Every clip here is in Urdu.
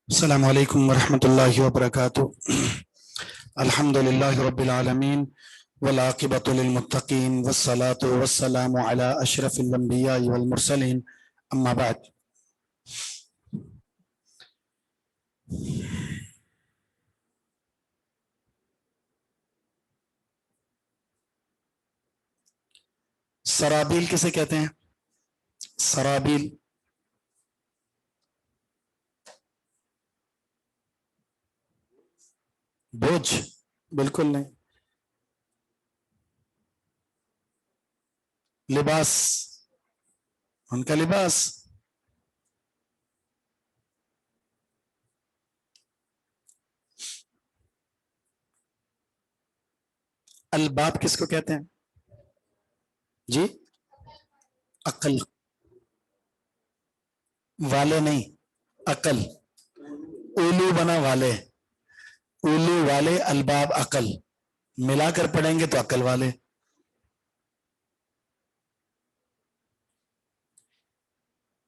السلام علیکم ورحمۃ اللہ وبرکاتہ۔ الحمد للہ رب العالمین والعاقبۃ للمتقین والصلاۃ والسلام علی اشرف الانبیاء والمرسلین، اما بعد۔ سرابیل کسے کہتے ہیں؟ سرابیل بوجھ؟ بالکل نہیں، لباس، ان کا لباس۔ الباب کس کو کہتے ہیں جی؟ عقل والے نہیں، عقل۔ اولو بنا والے، اولو والے، الباب عقل، ملا کر پڑھیں گے تو عقل والے۔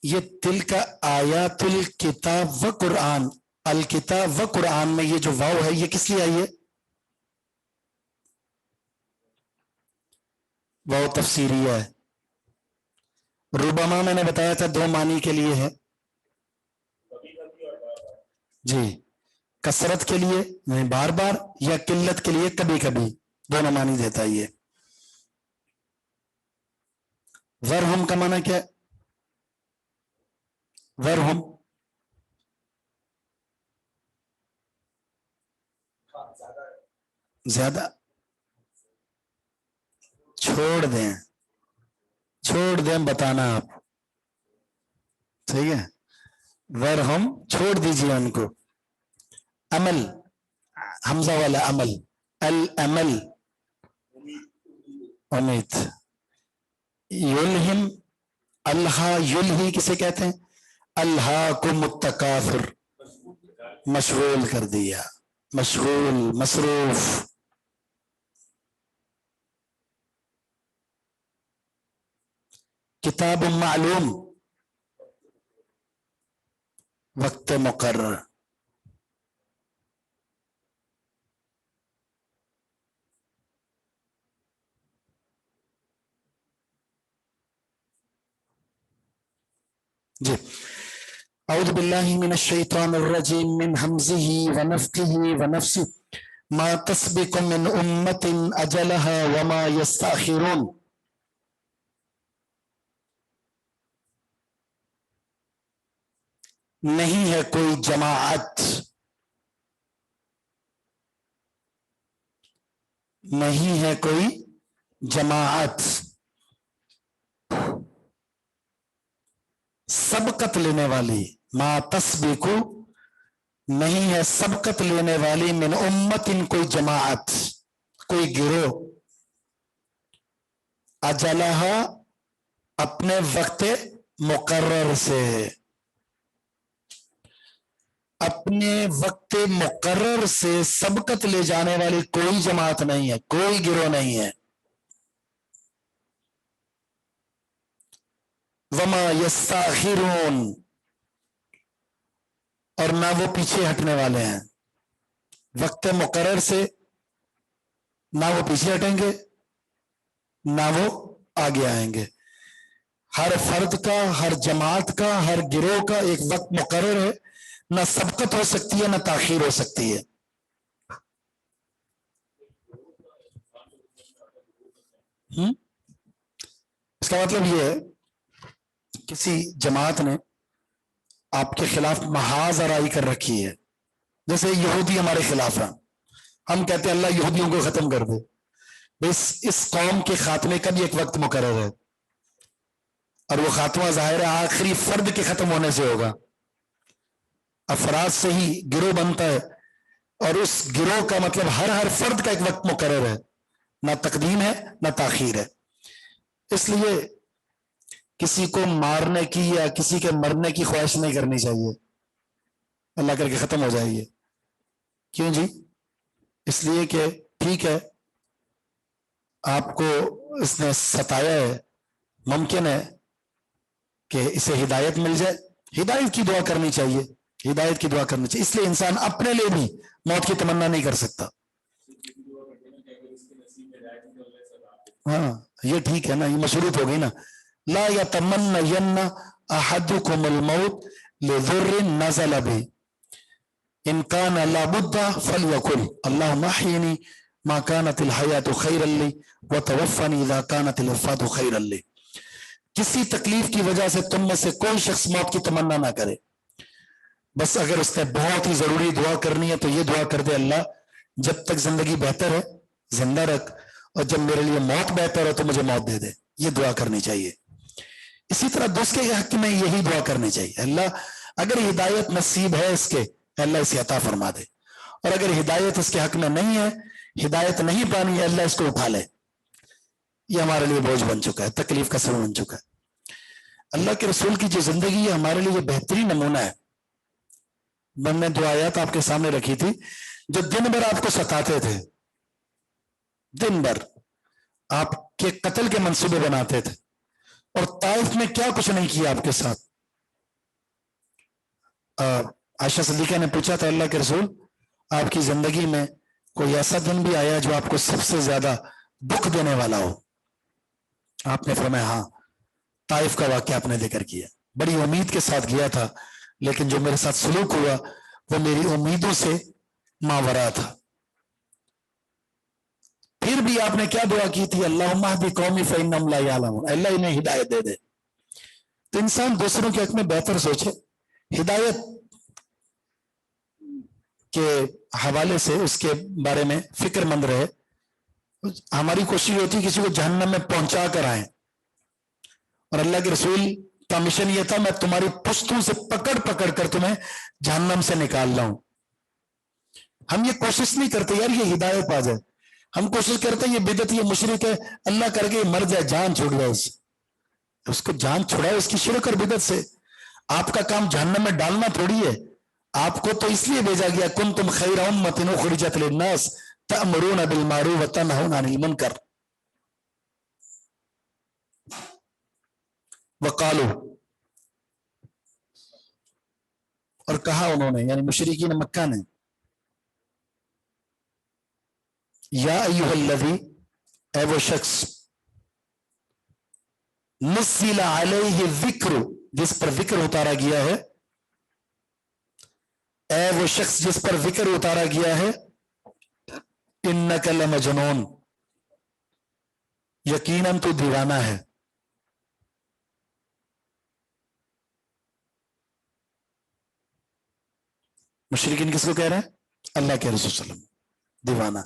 یہ تلک آیات الکتاب و قرآن، الکتاب و قرآن میں یہ جو واو ہے یہ کس لیے آئی ہے؟ واو تفسیریہ ہے۔ ربما میں نے بتایا تھا دو معنی کے لیے ہے جی، کثرت کے لیے بار بار، یا قلت کے لیے کبھی کبھی، دونوں معنی دیتا ہے یہ۔ ورہم کا معنی کیا ہے؟ ورہم زیادہ، چھوڑ دیں، چھوڑ دیں بتانا آپ، ٹھیک ہے؟ ورہم چھوڑ دیجیے ان کو۔ عمل، حمزہ والا عمل، العمل امید۔ یلہم، الہا یلہی کسے کہتے ہیں؟ الہاکم التکاثر، مشغول کر دیا، مشغول، مصروف۔ کتاب معلوم، وقت مقرر۔ جی، اعوذ باللہ من الشیطان الرجیم، من حمزہ ونفخہ ونفثہ، ما تسبق من امت اجلہا وما یستاخرون۔ نہیں ہے کوئی جماعت، نہیں ہے کوئی جماعت سبقت لینے والی، ما تسبق نہیں ہے سبقت لینے والی، من امت کوئی جماعت، کوئی گروہ، اجلہا اپنے وقت مقرر سے، اپنے وقت مقرر سے سبقت لے جانے والی کوئی جماعت نہیں ہے، کوئی گروہ نہیں ہے۔ وما یستاخرون، اور نہ وہ پیچھے ہٹنے والے ہیں، وقت مقرر سے نہ وہ پیچھے ہٹیں گے نہ وہ آگے آئیں گے۔ ہر فرد کا، ہر جماعت کا، ہر گروہ کا ایک وقت مقرر ہے، نہ سبقت ہو سکتی ہے نہ تاخیر ہو سکتی ہے۔ اس کا مطلب یہ ہے کسی جماعت نے آپ کے خلاف محاذ آرائی کر رکھی ہے، جیسے یہودی ہمارے خلاف ہیں، ہم کہتے ہیں اللہ یہودیوں کو ختم کر دے، بس اس قوم کے خاتمے کا بھی ایک وقت مقرر ہے، اور وہ خاتمہ ظاہر ہے آخری فرد کے ختم ہونے سے ہوگا۔ افراد سے ہی گروہ بنتا ہے، اور اس گروہ کا مطلب ہر فرد کا ایک وقت مقرر ہے، نہ تقدیم ہے نہ تاخیر ہے. اس لیے کسی کو مارنے کی یا کسی کے مرنے کی خواہش نہیں کرنی چاہیے، اللہ کر کے ختم ہو جائے گی. کیوں جی؟ اس لیے کہ ٹھیک ہے آپ کو اس نے ستایا ہے، ممکن ہے کہ اسے ہدایت مل جائے، ہدایت کی دعا کرنی چاہیے، ہدایت کی دعا کرنی چاہیے. اس لیے انسان اپنے لیے بھی موت کی تمنا نہیں کر سکتا. ہاں یہ ٹھیک ہے نا، یہ مشروط ہو گئی نا. لا یتمنین احدکم الموت لضر نزل به ان کان لا بد فلیقل اللهم احینی ما كانت الحیات خیرا لی وتوفنی اذا كانت الوفاة خیرا لی. کسی تکلیف کی وجہ سے تم میں سے کوئی شخص موت کی تمنا نہ کرے، بس اگر اس نے بہت ہی ضروری دعا کرنی ہے تو یہ دعا کر دے اللہ جب تک زندگی بہتر ہے زندہ رکھ، اور جب میرے لیے موت بہتر ہے تو مجھے موت دے دے. یہ دعا کرنی چاہیے. اسی طرح دوسرے کے حق میں یہی دعا کرنی چاہیے، اللہ اگر ہدایت نصیب ہے اس کے اللہ اسے عطا فرما دے، اور اگر ہدایت اس کے حق میں نہیں ہے، ہدایت نہیں پانی ہے، اللہ اس کو اٹھا لے. یہ ہمارے لیے بوجھ بن چکا ہے، تکلیف کا سبب بن چکا ہے. اللہ کے رسول کی جو زندگی ہے ہمارے لیے بہترین نمونہ ہے. میں نے دو آیات آپ کے سامنے رکھی تھی جو دن بھر آپ کو ستاتے تھے، دن بھر آپ کے قتل کے منصوبے بناتے تھے، اور طائف میں کیا کچھ نہیں کیا آپ کے ساتھ. عائشہ صدیقہ نے پوچھا تھا اللہ کے رسول آپ کی زندگی میں کوئی ایسا دن بھی آیا جو آپ کو سب سے زیادہ دکھ دینے والا ہو؟ آپ نے فرمایا ہاں، طائف کا واقعہ آپ نے ذکر کیا. بڑی امید کے ساتھ گیا تھا، لیکن جو میرے ساتھ سلوک ہوا وہ میری امیدوں سے ماورا تھا. پھر بھی آپ نے کیا دعا کی تھی؟ اللہم اہد قومی فانہم لا یعلمون، اللہ انہیں ہدایت دے دے. تو انسان دوسروں کے حق میں بہتر سوچے، ہدایت کے حوالے سے اس کے بارے میں فکر مند رہے. ہماری کوشش ہوتی ہے کسی کو جہنم میں پہنچا کر آئیں، اور اللہ کے رسول کا مشن یہ تھا میں تمہاری پشتوں سے پکڑ کر تمہیں جہنم سے نکال لاؤں. ہم یہ کوشش نہیں کرتے یار یہ ہدایت پا جائے، ہم کوشش کرتے ہیں یہ بدعت یہ مشرک ہے اللہ کر کے مر جائے، جان چھوڑ جائے، اس کو جان چھڑائے اس کی شرک اور بدعت سے. آپ کا کام جہنم میں ڈالنا تھوڑی ہے، آپ کو تو اس لیے بھیجا گیا کنتم خیر امۃ اخرجت للناس تأمرون بالمعروف وتنہون عن المنکر. وقالو، اور کہا انہوں نے یعنی مشرکین مکہ نے، یا ایھا الذی، اے وہ شخص، نزل علیہ الذکر، جس پر ذکر اتارا گیا ہے، اے وہ شخص جس پر ذکر اتارا گیا ہے، انک لمجنون، یقیناً تو دیوانہ ہے. مشرکین کس کو کہہ رہے ہیں؟ اللہ کے رسول صلی اللہ علیہ وسلم دیوانہ.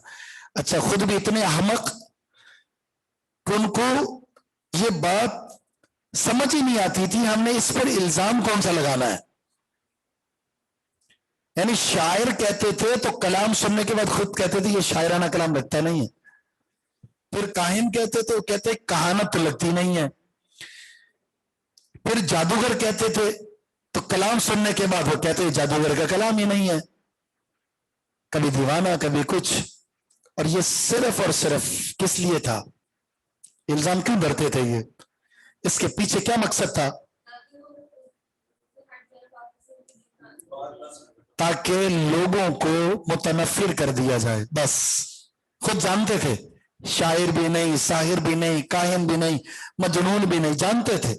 اچھا خود بھی اتنے احمق کہ ان کو یہ بات سمجھ ہی نہیں آتی تھی ہم نے اس پر الزام کون سا لگانا ہے. یعنی شاعر کہتے تھے تو کلام سننے کے بعد خود کہتے تھے یہ شاعرانہ کلام لگتا نہیں ہے. پھر کاہن کہتے تھے وہ کہتے کہانت تو لگتی نہیں ہے. پھر جادوگر کہتے تھے تو کلام سننے کے بعد وہ کہتے جادوگر کا کلام ہی نہیں ہے. کبھی دیوانہ کبھی کچھ. اور یہ صرف اور صرف کس لیے تھا؟ الزام کیوں بھرتے تھے؟ یہ اس کے پیچھے کیا مقصد تھا؟ تاکہ لوگوں کو متنفر کر دیا جائے. بس خود جانتے تھے شاعر بھی نہیں، ساحر بھی نہیں، کاہن بھی نہیں، مجنون بھی نہیں، جانتے تھے.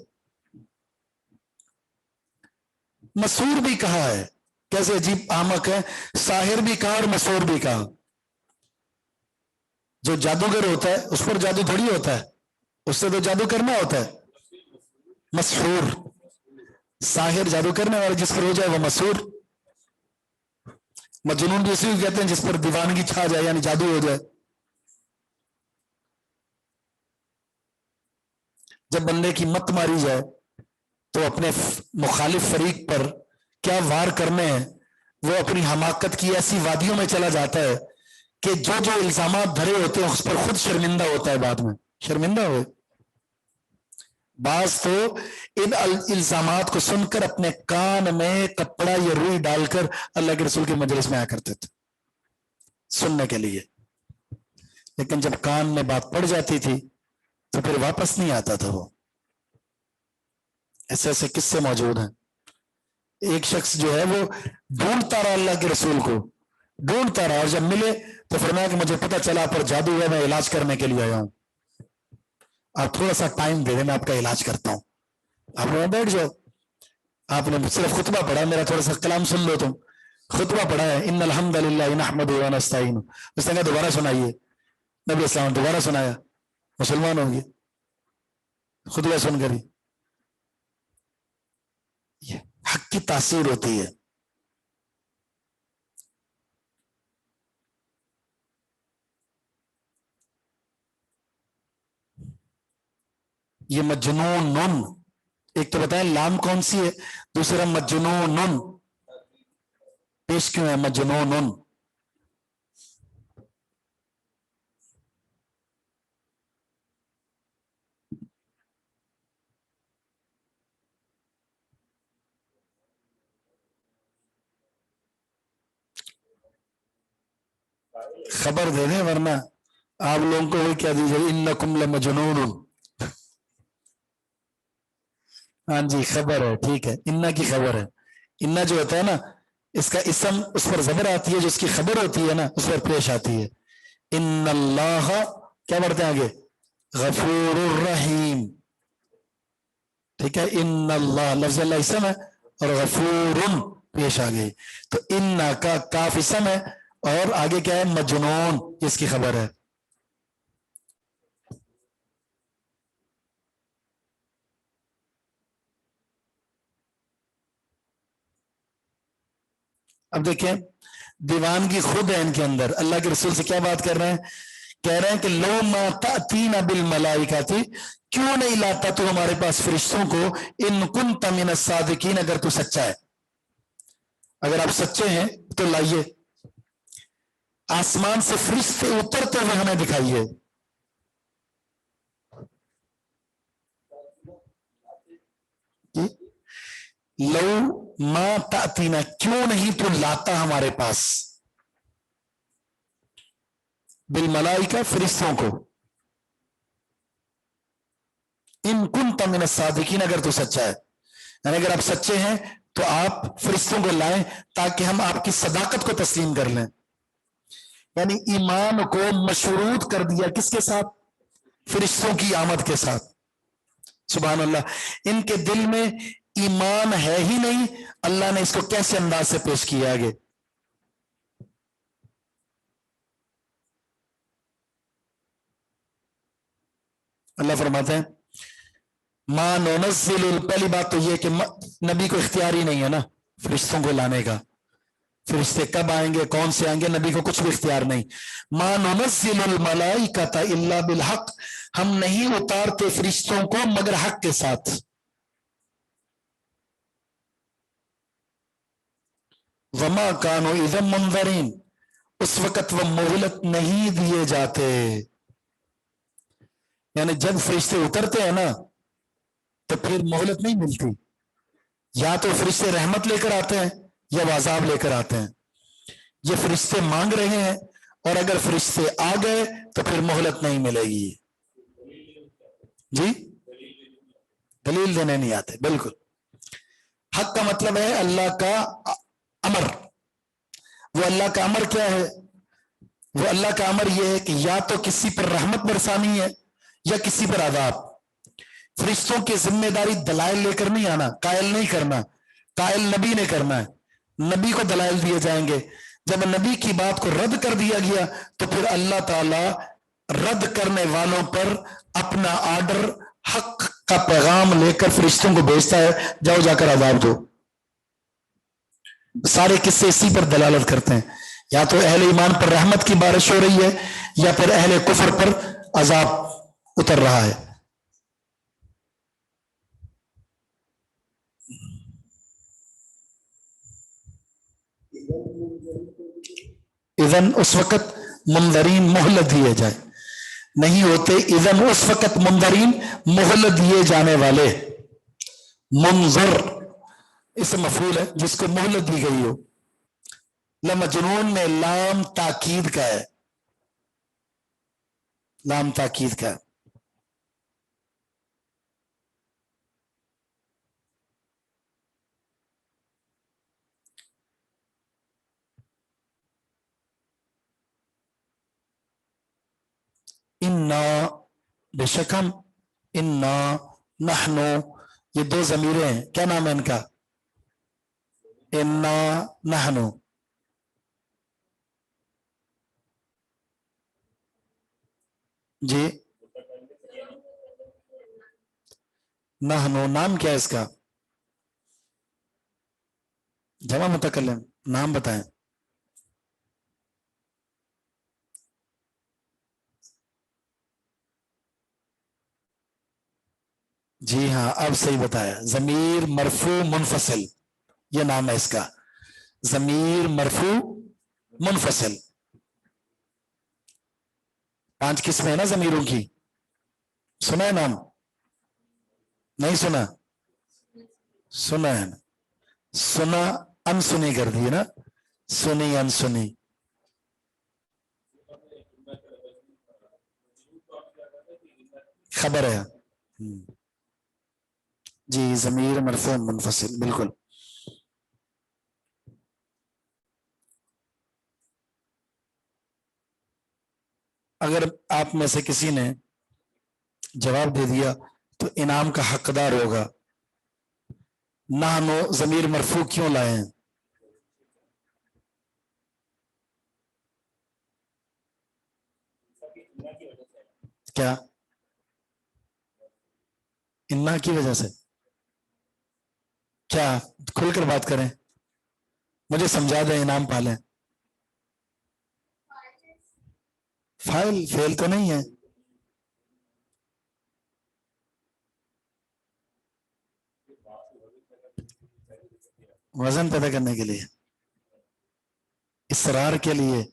مسحور بھی کہا ہے، کیسے عجیب احمق ہے، ساحر بھی کہا اور مسحور بھی کہا. جو جادوگر ہوتا ہے اس پر جادو تھوڑی ہوتا ہے، اس سے تو جادو کرنا ہوتا ہے. مسحور، ساحر جادو کرنے والا جس پر ہو جائے وہ مسحور. مجنون بھی اسی کو کہتے ہیں جس پر دیوانگی چھا جائے یعنی جادو ہو جائے. جب بندے کی مت ماری جائے تو اپنے مخالف فریق پر کیا وار کرنے ہیں وہ اپنی حماقت کی ایسی وادیوں میں چلا جاتا ہے کہ جو جو الزامات دھرے ہوتے ہیں اس پر خود شرمندہ ہوتا ہے، بعد میں شرمندہ ہوئے۔ بعض تو ان الزامات کو سن کر اپنے کان میں کپڑا یا روئی ڈال کر اللہ کے رسول کے مجلس میں آیا کرتے تھے سننے کے لیے، لیکن جب کان میں بات پڑ جاتی تھی تو پھر واپس نہیں آتا تھا وہ۔ ایسے ایسے قصے موجود ہیں۔ ایک شخص جو ہے وہ ڈھونڈتا رہا اللہ کے رسول کو، ڈھونڈتا رہا، اور جب ملے تو فرمایا کہ مجھے پتہ چلا پر جادو ہے، میں علاج کرنے کے لیے آیا ہوں، آپ تھوڑا سا ٹائم دے دیں، میں آپ کا علاج کرتا ہوں۔ آپ نے بیٹھ جاؤ، آپ نے صرف خطبہ پڑھا، میرا تھوڑا سا کلام سن لو، تم خطبہ پڑھا ہے، ان الحمد للہ نحمدہ ونستعینہ، اس نے کہا دوبارہ سنائیے، نبی اسلام نے دوبارہ سنایا، مسلمان ہوں گے خطبہ سن کر ہی۔ حق کی تاثیر ہوتی ہے۔ یہ مجنون، ایک تو بتائیں لام کون سی ہے، دوسرا مجنون پیش کیوں ہے مجنون؟ خبر دے دیں ورنہ آپ لوگوں کو وہی کہہ دیجیے انکم لمجنون۔ ہاں جی خبر ہے، ٹھیک ہے، انا کی خبر ہے۔ انا جو ہوتا ہے نا، اس کا اسم اس پر زبر آتی ہے، جو اس کی خبر ہوتی ہے نا اس پر پیش آتی ہے۔ ان اللہ کیا پڑھتے ہیں آگے؟ غفور الرحیم، ٹھیک ہے، ان اللہ لفظ اللہ اسم ہے اور غفور پیش آ گئی، تو ان کا کاف اسم ہے اور آگے کیا ہے؟ مجنون، اس کی خبر ہے۔ اب دیکھیں دیوانگی خود ہے ان کے اندر، اللہ کے رسول سے کیا بات کر رہے ہیں؟ کہہ رہے ہیں کہ لو ما تأتینا بالملائکۃ، کیوں نہیں لاتا تو ہمارے پاس فرشتوں کو، ان کنت من الصادقین، اگر تو سچا ہے، اگر آپ سچے ہیں تو لائیے، آسمان سے فرشتے اترتے ہوئے ہمیں دکھائیے۔ لو ما تأتینا، کیوں نہیں تو لاتا ہمارے پاس، بالملائکہ فرشتوں کو، ان کنت من الصادقین، اگر تو سچا ہے، یعنی اگر آپ سچے ہیں تو آپ فرشتوں کو لائیں تاکہ ہم آپ کی صداقت کو تسلیم کر لیں۔ یعنی ایمان کو مشروط کر دیا کس کے ساتھ؟ فرشتوں کی آمد کے ساتھ۔ سبحان اللہ، ان کے دل میں ایمان ہے ہی نہیں، اللہ نے اس کو کیسے انداز سے پیش کیا آگے؟ اللہ فرماتے ہیں ما ننزل، پہلی بات تو یہ کہ نبی کو اختیار ہی نہیں ہے نا فرشتوں کو لانے کا، فرشتے کب آئیں گے، کون سے آئیں گے، نبی کو کچھ بھی اختیار نہیں۔ ما ننزل الملائکۃ الا بالحق، ہم نہیں اتارتے فرشتوں کو مگر حق کے ساتھ۔ وما كانوا اذا منظرین، اس وقت وہ مہلت نہیں دیے جاتے، یعنی جب فرشتے اترتے ہیں نا تو پھر مہلت نہیں ملتی، یا تو فرشتے رحمت لے کر آتے ہیں یا عذاب لے کر آتے ہیں، یہ فرشتے مانگ رہے ہیں، اور اگر فرشتے آ گئے تو پھر مہلت نہیں ملے گی۔ جی دلیل دینے نہیں آتے، بالکل۔ حق کا مطلب ہے اللہ کا امر، وہ اللہ کا امر کیا ہے؟ وہ اللہ کا امر یہ ہے کہ یا تو کسی پر رحمت برسانی ہے یا کسی پر عذاب۔ فرشتوں کی ذمہ داری دلائل لے کر نہیں آنا، قائل نہیں کرنا، قائل نبی نے کرنا ہے، نبی کو دلائل دیے جائیں گے۔ جب نبی کی بات کو رد کر دیا گیا تو پھر اللہ تعالی رد کرنے والوں پر اپنا آرڈر، حق کا پیغام لے کر فرشتوں کو بھیجتا ہے، جاؤ جا کر عذاب دو۔ سارے قصے اسی پر دلالت کرتے ہیں، یا تو اہل ایمان پر رحمت کی بارش ہو رہی ہے یا پھر اہل کفر پر عذاب اتر رہا ہے۔ اذن اس وقت منظرین مہلت دیے جائے، نہیں ہوتے اذن اس وقت منظرین مہلت دیے جانے والے. منظر اس مفعول ہے جس کو مہلت دی گئی ہو. لمجنون میں لام تاکید کا ہے، لام تاکید کا. انا بے شک ہم، انا نحنو یہ دو ضمیریں ہیں، کیا نام ہے ان کا؟ انا نحنو. جی نحنو نام کیا ہے اس کا؟ جمع متکلم، نام بتائیں. جی ہاں اب صحیح بتایا، ضمیر مرفوع منفصل یہ نام ہے اس کا، ضمیر مرفوع منفصل. 5 قسمیں ہیں نا ضمیروں کی، سنا ہے نام؟ نہیں سنا؟ سنا ہے نا؟ سنا انسنی کر دی نا، سنی انسنی. خبر ہے جی، ضمیر مرفوع منفصل بالکل. اگر آپ میں سے کسی نے جواب دے دیا تو انعام کا حقدار ہوگا. نحنو ضمیر مرفوع کیوں لائے ہیں؟ کیا انا کی وجہ سے؟ کیا کھل کر بات کریں، مجھے سمجھا دیں، انعام پالیں. فائل فیل تو نہیں ہے. وزن پیدا کرنے کے لیے، اصرار کے لیے.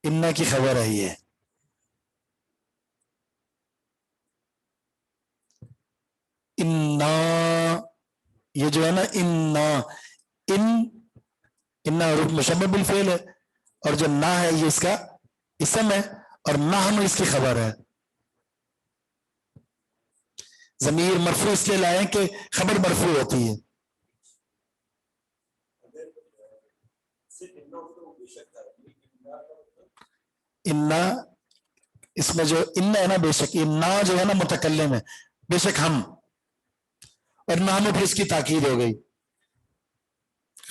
انا کی خبر ہے یہ. انا یہ جو ہے نا انا حروف مشبہ بالفعل ہے، اور جو نا ہے یہ اس کا اسم ہے، اور نحن اس کی خبر ہے. ضمیر مرفوع اس لیے لائیں کہ خبر مرفوع ہوتی ہے. انا اس میں جو ان ہے نا، بے شک انا جو ہے نا متکلم ہے، بے شک ہم، اور نحن پھر اس کی تاکید ہو گئی،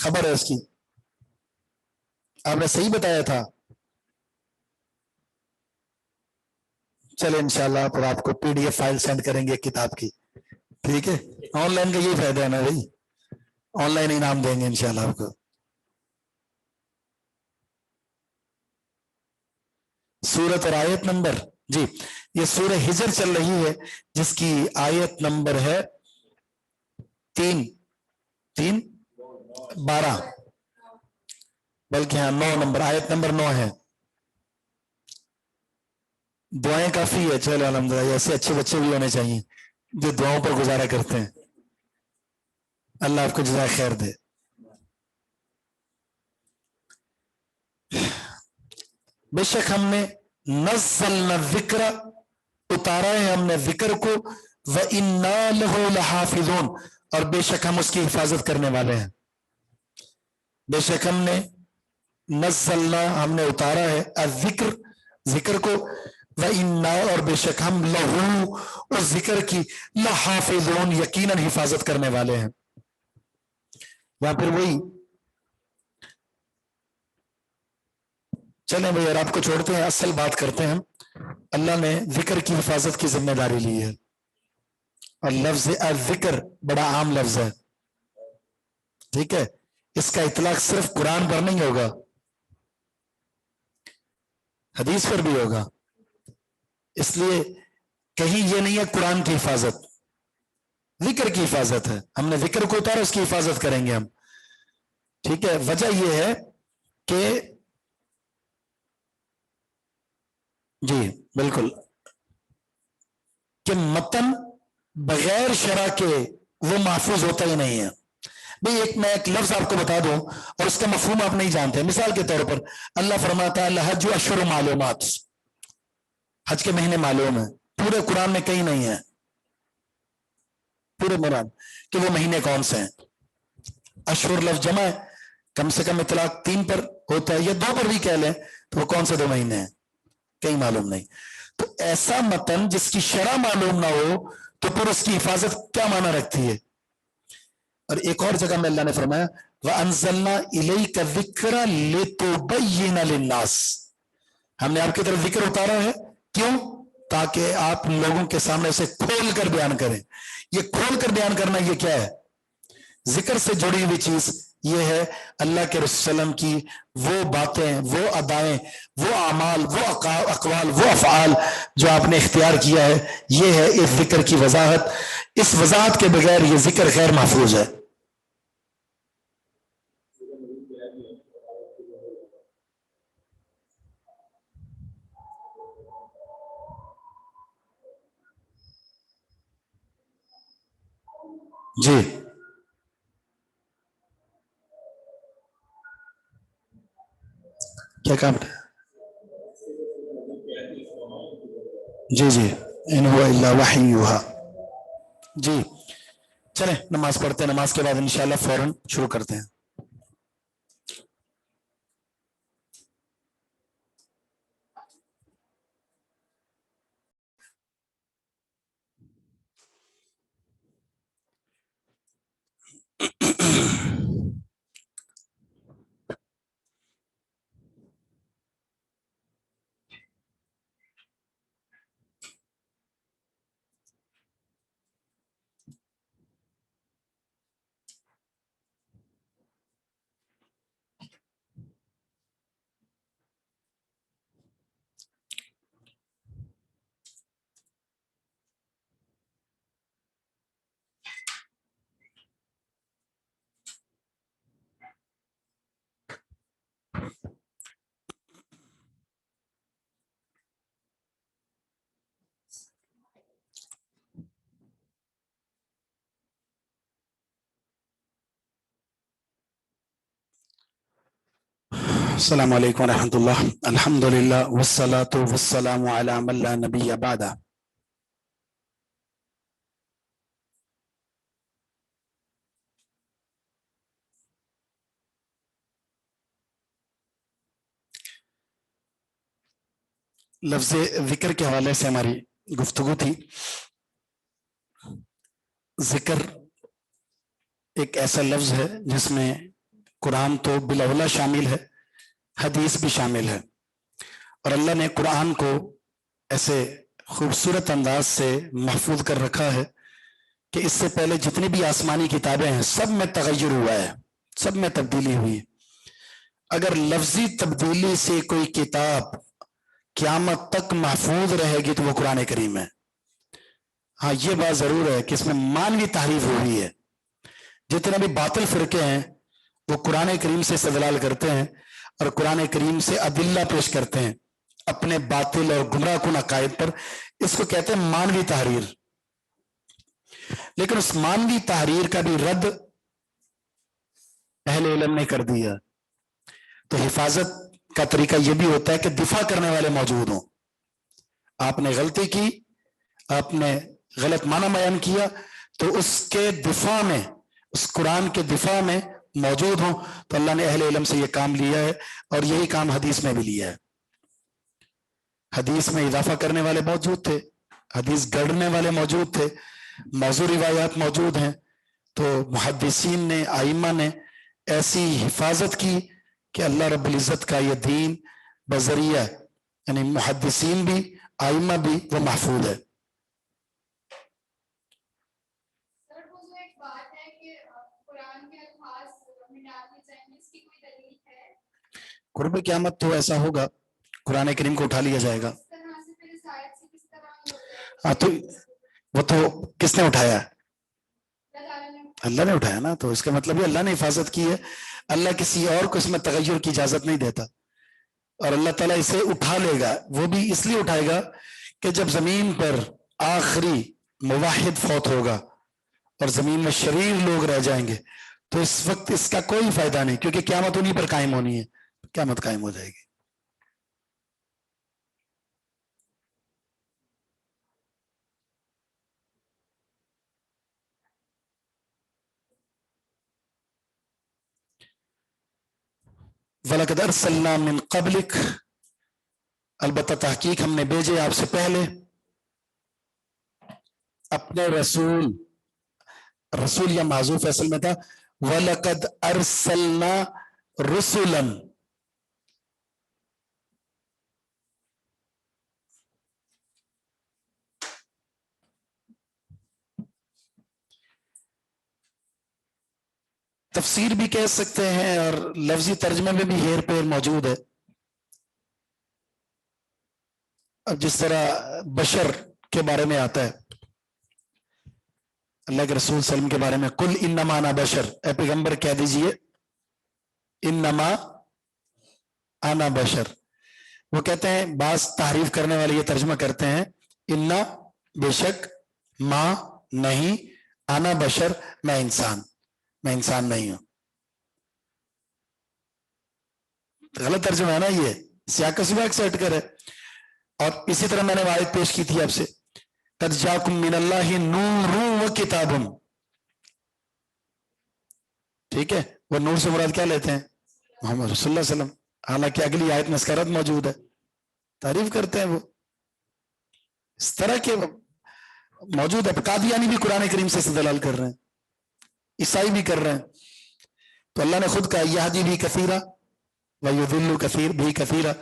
خبر ہے اس کی. آپ نے صحیح بتایا تھا. چلے انشاءاللہ پھر آپ کو P D F file send کریں گے کتاب کی، ٹھیک ہے. آن لائن کا یہ فائدہ ہے نا بھائی، آن لائن انعام دیں گے انشاءاللہ آپ کو. سورت اور آیت نمبر، جی یہ سورہ ہجر چل رہی ہے جس کی آیت نمبر ہے 12، بلکہ ہاں 9 نمبر، آیت نمبر 9 ہے. دعائیں کافی ہے. چلو الحمدللہ، ایسے اچھے بچے بھی ہونے چاہیے جو دعاؤں پر گزارا کرتے ہیں. اللہ آپ کو جزائے خیر دے. بے شک ہم نے نزلنا الذکر اتارا ہے ہم نے ذکر کو، وَإِنَّا لَهُ لَحَافِظُونَ اور بے شک ہم اس کی حفاظت کرنے والے ہیں. بے شک ہم نے نزلنا ہم نے اتارا ہے الذکر ذکر کو، وَإِنَّا اور بے شک ہم لَهُ اس ذکر کی لَحَافِظُونَ یقیناً حفاظت کرنے والے ہیں. یا پھر وہی چلیں بھائی، اور آپ کو چھوڑتے ہیں، اصل بات کرتے ہیں. اللہ نے ذکر کی حفاظت کی ذمہ داری لی ہے، اور لفظ الذکر بڑا عام لفظ ہے، ٹھیک ہے. اس کا اطلاق صرف قرآن پر نہیں ہوگا، حدیث پر بھی ہوگا. اس لیے کہیں یہ نہیں ہے قرآن کی حفاظت، ذکر کی حفاظت ہے. ہم نے ذکر کو اتارا، اس کی حفاظت کریں گے ہم. ٹھیک ہے. وجہ یہ ہے کہ جی بالکل کہ متن بغیر شرع کے وہ محفوظ ہوتا ہی نہیں ہے. بھئی میں ایک لفظ آپ کو بتا دوں اور اس کا مفہوم آپ نہیں جانتے. مثال کے طور پر اللہ فرماتا ہے الحج اشہر معلومات، حج کے مہینے معلوم ہیں. پورے قرآن میں کہیں نہیں ہے پورے قرآن کہ وہ مہینے کون سے ہیں. اشہر لفظ جمع ہے، کم سے کم اطلاق 3 پر ہوتا ہے یا 2 پر بھی کہہ لیں، تو وہ کون سے 2 مہینے ہیں کہیں معلوم نہیں. تو ایسا متن جس کی شرح معلوم نہ ہو تو پھر اس کی حفاظت کیا معنی رکھتی ہے. اور ایک اور جگہ میں اللہ نے فرمایا وَأَنزَلْنَا إِلَيْكَ الذِّكْرَ لِتُبَيِّنَ لِلنَّاسِ، ہم نے آپ کی طرف ذکر اتارا ہے. کیوں؟ تاکہ آپ لوگوں کے سامنے اسے کھول کر بیان کریں. یہ کھول کر بیان کرنا یہ کیا ہے؟ ذکر سے جڑی ہوئی چیز یہ ہے اللہ کے رسول وسلم کی وہ باتیں، وہ ادائیں، وہ اعمال، وہ اقوال، وہ افعال جو آپ نے اختیار کیا ہے. یہ ہے اس ذکر کی وضاحت. اس وضاحت کے بغیر یہ ذکر غیر محفوظ ہے. جی کیا کام ہے؟ جی جی ان هو الا وحی یوحی. جی چلیں نماز پڑھتے ہیں، نماز کے بعد انشاءاللہ فوراً شروع کرتے ہیں. السلام علیکم ورحمۃ اللہ. الحمد للہ والصلاة والسلام علی من لا نبی بعدہ. لفظ ذکر کے حوالے سے ہماری گفتگو تھی. ذکر ایک ایسا لفظ ہے جس میں قرآن تو بالاولیٰ شامل ہے، حدیث بھی شامل ہے. اور اللہ نے قرآن کو ایسے خوبصورت انداز سے محفوظ کر رکھا ہے کہ اس سے پہلے جتنی بھی آسمانی کتابیں ہیں سب میں تغیر ہوا ہے، سب میں تبدیلی ہوئی. اگر لفظی تبدیلی سے کوئی کتاب قیامت تک محفوظ رہے گی تو وہ قرآن کریم ہے. ہاں یہ بات ضرور ہے کہ اس میں مانوی تحریف ہوئی ہے. جتنے بھی باطل فرقے ہیں وہ قرآن کریم سے استدلال کرتے ہیں اور قرآن کریم سے ادلہ پیش کرتے ہیں اپنے باطل اور گمراہ کن عقائد پر. اس کو کہتے ہیں مانوی تحریر. لیکن اس مانوی تحریر کا بھی رد اہل علم نے کر دیا. تو حفاظت کا طریقہ یہ بھی ہوتا ہے کہ دفاع کرنے والے موجود ہوں. آپ نے غلطی کی، آپ نے غلط معنی بیان کیا، تو اس کے دفاع میں، اس قرآن کے دفاع میں موجود ہوں. تو اللہ نے اہل علم سے یہ کام لیا ہے اور یہی کام حدیث میں بھی لیا ہے. حدیث میں اضافہ کرنے والے موجود تھے، حدیث گڑھنے والے موجود تھے، موضوع روایات موجود ہیں. تو محدثین نے، ائمہ نے ایسی حفاظت کی کہ اللہ رب العزت کا یہ دین بذریعہ یعنی محدثین بھی، ائمہ بھی، وہ محفوظ ہے. قرب قیامت تو ایسا ہوگا قرآن کریم کو اٹھا لیا جائے گا. ہاں تو وہ تو کس نے اٹھایا؟ اللہ نے اٹھایا نا. تو اس کا مطلب یہ اللہ نے حفاظت کی ہے. اللہ کسی اور کو اس میں تغیر کی اجازت نہیں دیتا. اور اللہ تعالیٰ اسے اٹھا لے گا. وہ بھی اس لیے اٹھائے گا کہ جب زمین پر آخری موحد فوت ہوگا اور زمین میں شریر لوگ رہ جائیں گے تو اس وقت اس کا کوئی فائدہ نہیں, کیونکہ قیامت انہی پر قائم ہونی ہے. قیامت قائم ہو جائے گی. وَلَقَدْ أَرْسَلْنَا مِن قَبْلِكَ, البتہ تحقیق ہم نے بھیجے آپ سے پہلے اپنے رسول. رسول یا معذوف اصل میں تھا وَلَقَدْ أَرْسَلْنَا رُسُلًا. تفسیر بھی کہہ سکتے ہیں اور لفظی ترجمے میں بھی ہیر پیر موجود ہے. اب جس طرح بشر کے بارے میں آتا ہے اللہ کے رسول صلی اللہ علیہ وسلم کے بارے میں, قل انما انا بشر, اے پیغمبر کہہ دیجئے انما انا بشر. وہ کہتے ہیں بعض تحریف کرنے والے یہ ترجمہ کرتے ہیں انا بے شک, ما نہیں, انا بشر میں انسان, میں انسان نہیں ہوں. غلط ترجمہ ہے نا یہ, سیاق و سباق سے ہٹ کر ہے. اور اسی طرح میں نے آیت پیش کی تھی آپ سے قد جاکم من اللہ نور و کتاب. ٹھیک ہے, وہ نور سے مراد کیا لیتے ہیں؟ محمد رسول اللہ علیہ وسلم. حالانکہ اگلی آیت میں اس کا رد موجود ہے. تعریف کرتے ہیں وہ اس طرح کے موجود ہے. قادیانی بھی قرآن کریم سے استدلال کر رہے ہیں, عیسائی بھی کر رہے ہیں. تو اللہ نے خود کہا یہدی بھی کثیرا ویضل کثیر بھی کثیرا.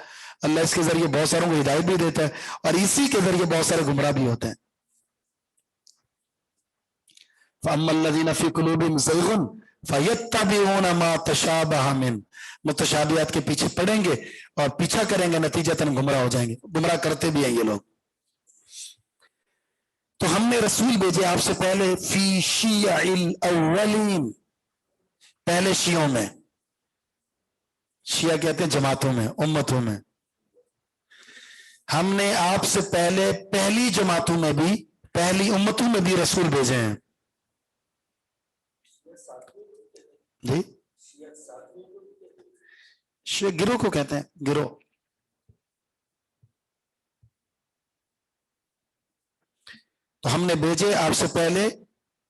اللہ اس کے ذریعے بہت ساروں کو ہدایت بھی دیتا ہے اور اسی کے ذریعے بہت سارے گمراہ بھی ہوتے ہیں. فَأَمَّا الَّذِينَ فِي قُلُوبِهِمْ زَيْغٌ فَيَتَّبِعُونَ مَا تَشَابَهَ مِنْهُ. متشابہات کے پیچھے پڑیں گے اور پیچھا کریں گے, نتیجتاً گمراہ ہو جائیں گے. گمراہ کرتے بھی ہیں یہ لوگ. تو ہم نے رسول بھیجے آپ سے پہلے فی شیع الاولین, پہلے شیعوں میں. شیعہ کہتے ہیں جماعتوں میں, امتوں میں. ہم نے آپ سے پہلے پہلی جماعتوں میں بھی, پہلی امتوں میں بھی رسول بھیجے ہیں. جی شیعہ گروہ کو کہتے ہیں, گروہ. تو ہم نے بھیجے آپ سے پہلے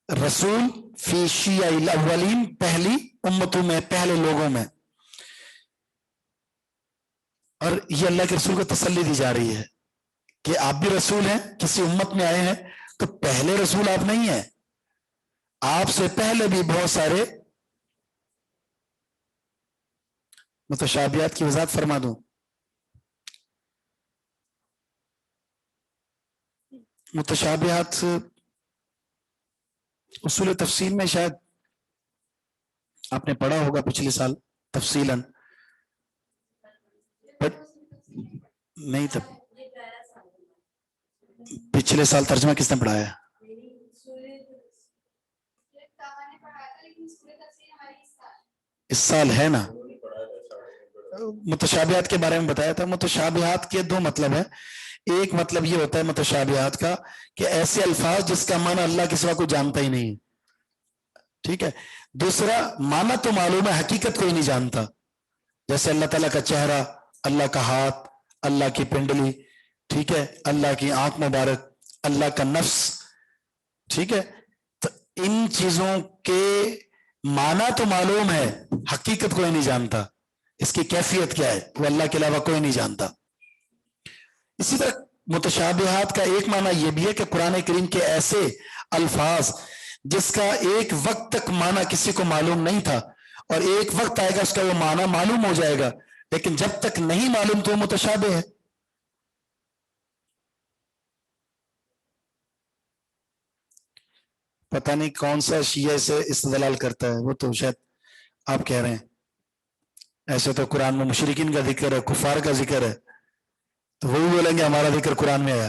رسول فی شیع الاولین, پہلی امتوں میں, پہلے لوگوں میں. اور یہ اللہ کے رسول کو تسلی دی جا رہی ہے کہ آپ بھی رسول ہیں, کسی امت میں آئے ہیں تو پہلے رسول آپ نہیں ہیں. آپ سے پہلے بھی بہت سارے متشابہات کی وضاحت فرما دوں. متشابہات اصول تفسیر میں شاید آپ نے پڑھا ہوگا پچھلے سال تفصیلاً, نہیں تب پچھلے سال ترجمہ کس نے پڑھایا؟ اس سال ہے نا. متشابہات کے بارے میں بتایا تھا. متشابہات کے دو مطلب ہیں. ایک مطلب یہ ہوتا ہے متشابہات کا کہ ایسے الفاظ جس کا معنی اللہ کے سوا کو جانتا ہی نہیں. ٹھیک ہے. دوسرا معنی تو معلوم ہے, حقیقت کوئی نہیں جانتا. جیسے اللہ تعالیٰ کا چہرہ, اللہ کا ہاتھ, اللہ کی پنڈلی, ٹھیک ہے, اللہ کی آنکھ مبارک, اللہ کا نفس. ٹھیک ہے. تو ان چیزوں کے معنی تو معلوم ہے, حقیقت کوئی نہیں جانتا. اس کی کیفیت کیا ہے وہ اللہ کے علاوہ کوئی نہیں جانتا. اسی طرح متشابہات کا ایک معنی یہ بھی ہے کہ قرآن کریم کے ایسے الفاظ جس کا ایک وقت تک معنی کسی کو معلوم نہیں تھا اور ایک وقت آئے گا اس کا وہ معنی معلوم ہو جائے گا, لیکن جب تک نہیں معلوم تو وہ متشابہ ہے. پتہ نہیں کون سا شیعہ سے استدلال کرتا ہے, وہ تو شاید آپ کہہ رہے ہیں. ایسے تو قرآن میں مشرکین کا ذکر ہے, کفار کا ذکر ہے, تو وہی بولیں گے ہمارا ذکر قرآن میں آیا.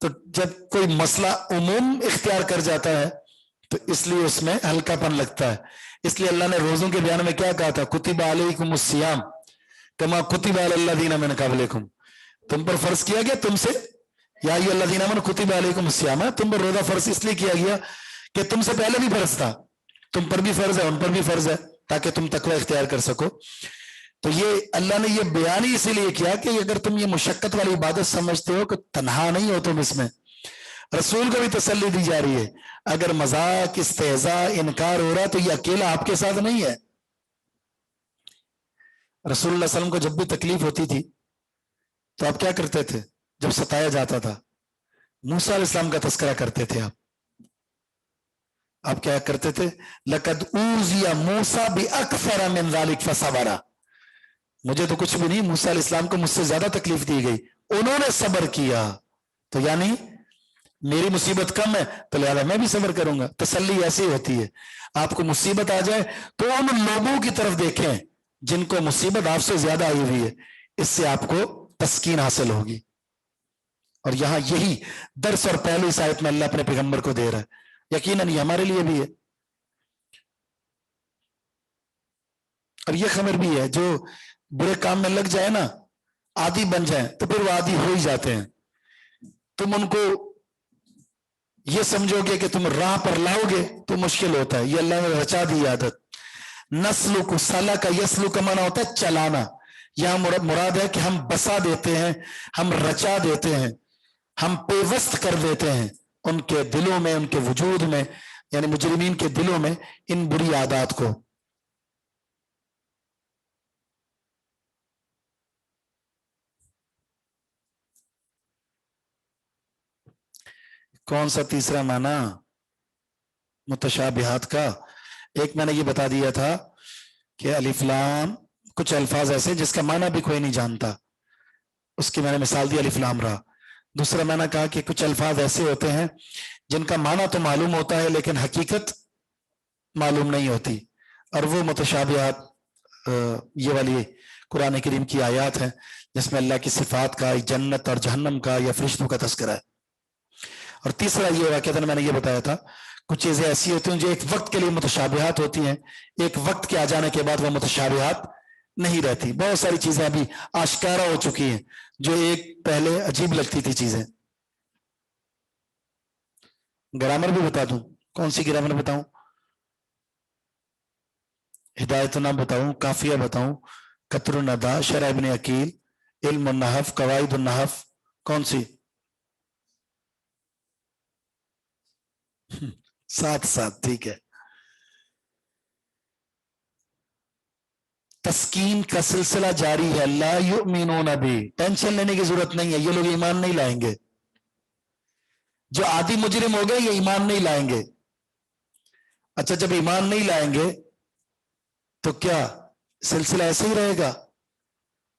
تو جب کوئی مسئلہ عموم اختیار کر جاتا ہے تو اس لیے اس میں ہلکا پن لگتا ہے. اس لیے اللہ نے روزوں کے بیان میں کیا کہا تھا؟ کتب علیکم الصیام کما کتب علی الذین من قبلکم، تم پر فرض کیا گیا تم سے، یا ایھا الذین آمنوا کتب علیکم الصیام، تم پر روزہ فرض اس لیے کیا گیا کہ تم سے پہلے بھی فرض تھا، تم پر بھی فرض ہے ان پر بھی فرض ہے، تاکہ تم تقوی اختیار کر سکو. تو یہ اللہ نے یہ بیان ہی اسی لیے کیا کہ اگر تم یہ مشقت والی عبادت سمجھتے ہو کہ تنہا نہیں ہو تم اس میں، رسول کو بھی تسلی دی جا رہی ہے. اگر مذاق، استہزاء، انکار ہو رہا تو یہ اکیلا آپ کے ساتھ نہیں ہے. رسول اللہ علیہ وسلم کو جب بھی تکلیف ہوتی تھی تو آپ کیا کرتے تھے؟ جب ستایا جاتا تھا موسیٰ علیہ السلام کا تذکرہ کرتے تھے. آپ کیا کرتے تھے؟ لقد اوذی موسیٰ باکثر من ذلک فصبر، مجھے تو کچھ بھی نہیں، موسیٰ علیہ السلام کو مجھ سے زیادہ تکلیف دی گئی، انہوں نے صبر کیا، تو یعنی میری مصیبت کم ہے تو لہذا میں بھی صبر کروں گا. تسلی ایسی ہوتی ہے، آپ کو مصیبت آ جائے تو ان لوگوں کی طرف دیکھیں جن کو مصیبت آپ سے زیادہ آئی ہوئی ہے، اس سے آپ کو تسکین حاصل ہوگی. اور یہاں یہی درس اور پہلو اس آیت میں اللہ اپنے پیغمبر کو دے رہا ہے. یقیناً یہ ہمارے لیے بھی ہے اور یہ خبر بھی ہے، جو برے کام میں لگ جائے نا، عادی بن جائیں تو پھر وہ عادی ہو ہی جاتے ہیں. تم ان کو یہ سمجھو گے کہ تم راہ پر لاؤ گے تو مشکل ہوتا ہے. یہ اللہ نے رچا دی عادت. نسل کو سالہ کا یسلو کا معنی ہوتا ہے چلانا. یہاں مراد ہے کہ ہم بسا دیتے ہیں، ہم رچا دیتے ہیں، ہم پیوست کر دیتے ہیں ان کے دلوں میں، ان کے وجود میں، یعنی مجرمین کے دلوں میں ان بری عادات کو. کون سا تیسرا معنی متشابہات کا؟ ایک میں نے یہ بتا دیا تھا کہ الف لام، کچھ الفاظ ایسے جس کا معنی بھی کوئی نہیں جانتا، اس کی میں نے مثال دی الف لام را. دوسرا میں نے کہا کہ کچھ الفاظ ایسے ہوتے ہیں جن کا معنی تو معلوم ہوتا ہے لیکن حقیقت معلوم نہیں ہوتی، اور وہ متشابہات یہ والی قرآن کریم کی آیات ہیں جس میں اللہ کی صفات کا، جنت اور جہنم کا یا فرشتوں کا تذکرہ ہے. اور تیسرا یہ واقعہ میں نے یہ بتایا تھا کچھ چیزیں ایسی ہوتی ہیں جو ایک وقت کے لیے متشابہات ہوتی ہیں، ایک وقت کے آ جانے کے بعد وہ متشابہات نہیں رہتی. بہت ساری چیزیں ابھی آشکارا ہو چکی ہیں جو ایک پہلے عجیب لگتی تھی چیزیں. گرامر بھی بتا دوں؟ کون سی گرامر بتاؤں؟ ہدایت النام بتاؤں؟ کافیہ بتاؤں؟ قطر الندى، شرح ابن عقیل، علم النحو، قواعد النحو؟ کون سی؟ ساتھ ساتھ ٹھیک ہے. تسکین کا سلسلہ جاری ہے. لا یؤمنون بھی، ٹینشن لینے کی ضرورت نہیں ہے، یہ لوگ ایمان نہیں لائیں گے. جو عادی مجرم ہو گئے یہ ایمان نہیں لائیں گے. اچھا جب ایمان نہیں لائیں گے تو کیا سلسلہ ایسے ہی رہے گا؟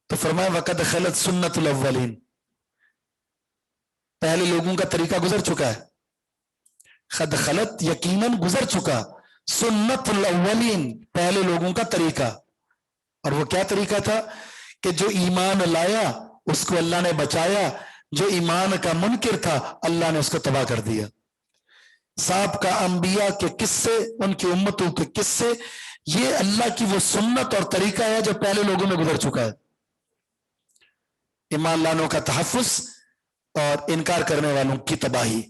تو فرمایا وقد خلت سنت الاولین، پہلے لوگوں کا طریقہ گزر چکا ہے. خد خلت یقیناً گزر چکا، سنت الاولین پہلے لوگوں کا طریقہ. اور وہ کیا طریقہ تھا؟ کہ جو ایمان لایا اس کو اللہ نے بچایا، جو ایمان کا منکر تھا اللہ نے اس کو تباہ کر دیا. سابقہ انبیاء کے قصے، ان کی امتوں کے قصے، یہ اللہ کی وہ سنت اور طریقہ ہے جو پہلے لوگوں میں گزر چکا ہے. ایمان لانوں کا تحفظ اور انکار کرنے والوں کی تباہی.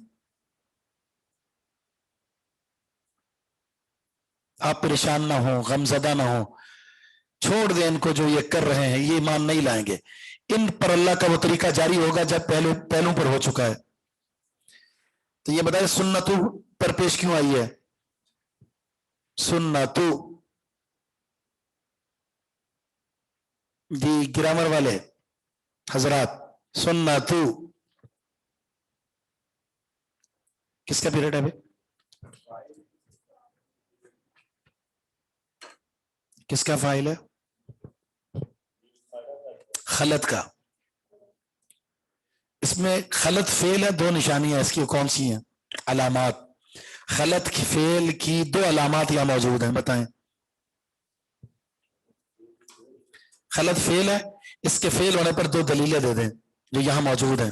آپ پریشان نہ ہو، غمزدہ نہ ہو، چھوڑ دیں ان کو جو یہ کر رہے ہیں، یہ ایمان نہیں لائیں گے. ان پر اللہ کا وہ طریقہ جاری ہوگا جب پہلوں پر ہو چکا ہے. تو یہ بتائیں سنتو پر پیش کیوں آئی ہے؟ سنتو جی گرامر والے حضرات، سنتو کس کا پیریڈ ہے ابھی؟ کس کا فاعل ہے؟ خلط کا. اس میں خلط فعل ہے، دو نشانیاں اس کی کون سی ہیں؟ علامات. خلط کی فعل کی دو علامات یہاں موجود ہیں، بتائیں. خلط فعل ہے، اس کے فعل ہونے پر دو دلیلیں دے دیں جو یہاں موجود ہیں.